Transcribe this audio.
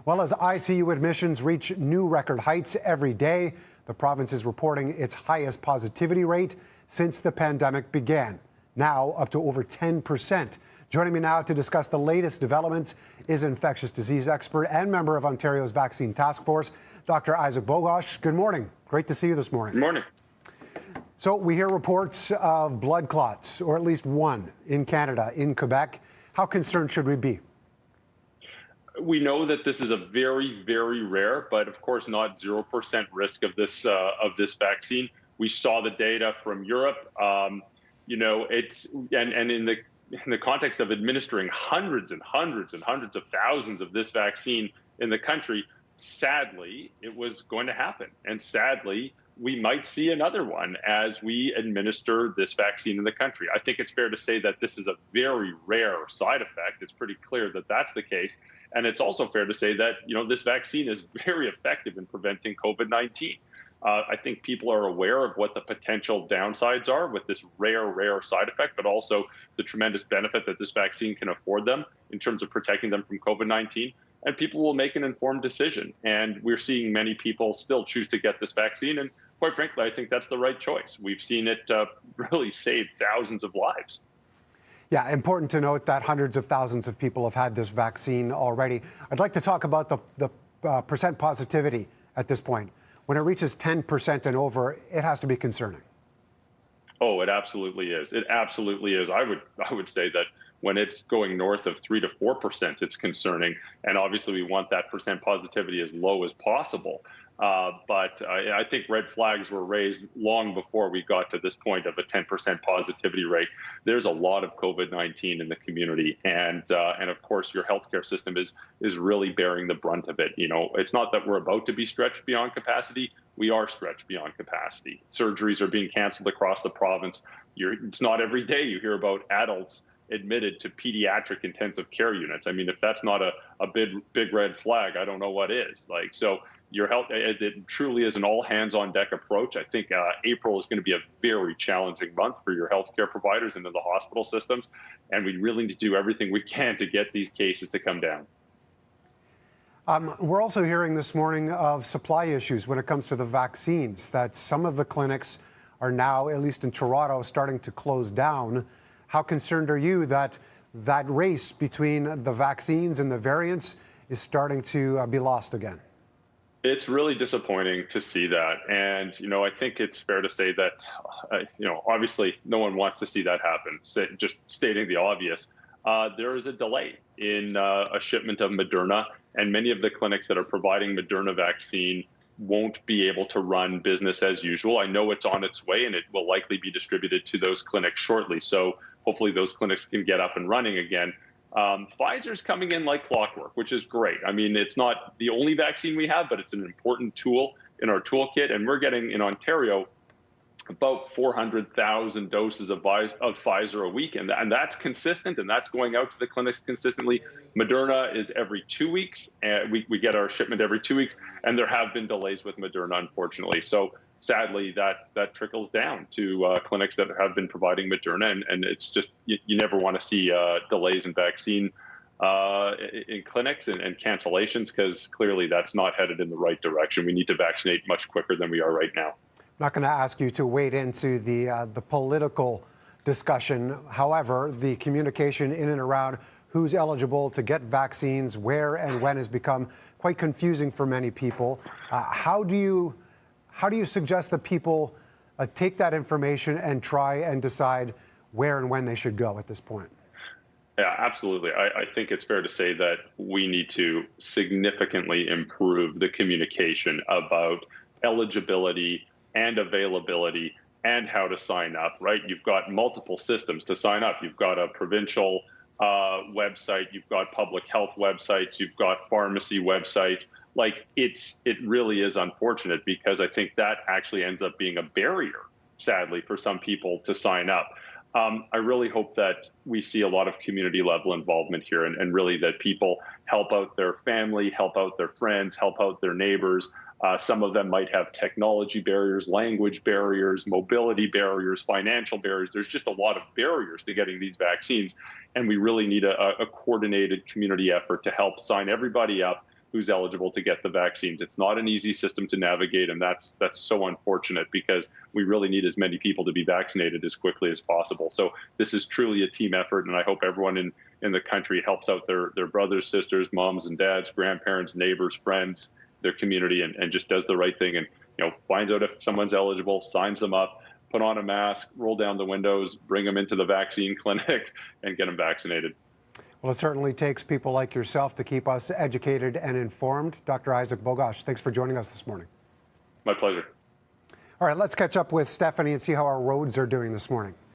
Well, as ICU admissions reach new record heights every day, the province is reporting its highest positivity rate since the pandemic began, now up to over 10%. Joining me now to discuss the latest developments is infectious disease expert and member of Ontario's vaccine task force, Dr. Isaac Bogoc. Good morning. Great to see you this morning. Good morning. So we hear reports of blood clots, or at least one in Canada, in Quebec. How concerned should we be? We know that this is a very, very rare, but of course not 0% risk of this vaccine. We saw the data from Europe. It's and in the context of administering hundreds and hundreds and hundreds of thousands of this vaccine in the country, sadly, it was going to happen. And sadly, we might see another one as we administer this vaccine in the country. I think it's fair to say that this is a very rare side effect. It's pretty clear that that's the case. And it's also fair to say that, this vaccine is very effective in preventing COVID-19. I think people are aware of what the potential downsides are with this rare side effect, but also the tremendous benefit that this vaccine can afford them in terms of protecting them from COVID-19. And people will make an informed decision. And we're seeing many people still choose to get this vaccine. And quite frankly, I think that's the right choice. We've seen it really save thousands of lives. Yeah, important to note that hundreds of thousands of people have had this vaccine already. I'd like to talk about the percent positivity at this point. When it reaches 10% and over, it has to be concerning. Oh, it absolutely is. It absolutely is. I would say that when it's going north of 3 to 4%, it's concerning. And obviously, we want that percent positivity as low as possible. But I think red flags were raised long before we got to this point of a 10% positivity rate. There's a lot of COVID-19 in the community, and of course, your healthcare system is really bearing the brunt of it. It's not that we're about to be stretched beyond capacity. We are stretched beyond capacity. Surgeries are being canceled across the province. It's not every day you hear about adults admitted to pediatric intensive care units. I mean, if that's not a big red flag, I don't know what is. So your health, it truly is an all hands on deck approach. I think April is going to be a very challenging month for your healthcare providers and in the hospital systems. And we really need to do everything we can to get these cases to come down. We're also hearing this morning of supply issues when it comes to the vaccines, that some of the clinics are now, at least in Toronto, starting to close down. How concerned are you that that race between the vaccines and the variants is starting to be lost again? It's really disappointing to see that. And, I think it's fair to say that, obviously no one wants to see that happen. Just stating the obvious, there is a delay in a shipment of Moderna, and many of the clinics that are providing Moderna vaccine won't be able to run business as usual. I know it's on its way, and it will likely be distributed to those clinics shortly. So hopefully those clinics can get up and running again. Pfizer's coming in like clockwork, which is great. I mean, it's not the only vaccine we have, but it's an important tool in our toolkit. And we're getting in Ontario about 400,000 doses of Pfizer a week. And that's consistent, and that's going out to the clinics consistently. Moderna is every 2 weeks. And we get our shipment every 2 weeks. And there have been delays with Moderna, unfortunately. So sadly, that trickles down to clinics that have been providing Moderna. And it's just, you never want to see delays in vaccine in clinics and cancellations, because clearly that's not headed in the right direction. We need to vaccinate much quicker than we are right now. I'm not going to ask you to wade into the political discussion. However, the communication in and around who's eligible to get vaccines, where and when, has become quite confusing for many people. How do you suggest that people take that information and try and decide where and when they should go at this point? Yeah, absolutely. I think it's fair to say that we need to significantly improve the communication about eligibility and availability and how to sign up, right? You've got multiple systems to sign up. You've got a provincial website, you've got public health websites, you've got pharmacy websites. It really is unfortunate, because I think that actually ends up being a barrier, sadly, for some people to sign up. I really hope that we see a lot of community level involvement here, and really that people help out their family, help out their friends, help out their neighbors. Some of them might have technology barriers, language barriers, mobility barriers, financial barriers. There's just a lot of barriers to getting these vaccines. And we really need a coordinated community effort to help sign everybody up, who's eligible to get the vaccines. It's not an easy system to navigate, and that's so unfortunate because we really need as many people to be vaccinated as quickly as possible. So this is truly a team effort, and I hope everyone in the country helps out their brothers, sisters, moms and dads, grandparents, neighbors, friends, their community, and just does the right thing and finds out if someone's eligible, signs them up, put on a mask, roll down the windows, bring them into the vaccine clinic, and get them vaccinated. Well, it certainly takes people like yourself to keep us educated and informed. Dr. Isaac Bogoc, thanks for joining us this morning. My pleasure. All right, let's catch up with Stephanie and see how our roads are doing this morning.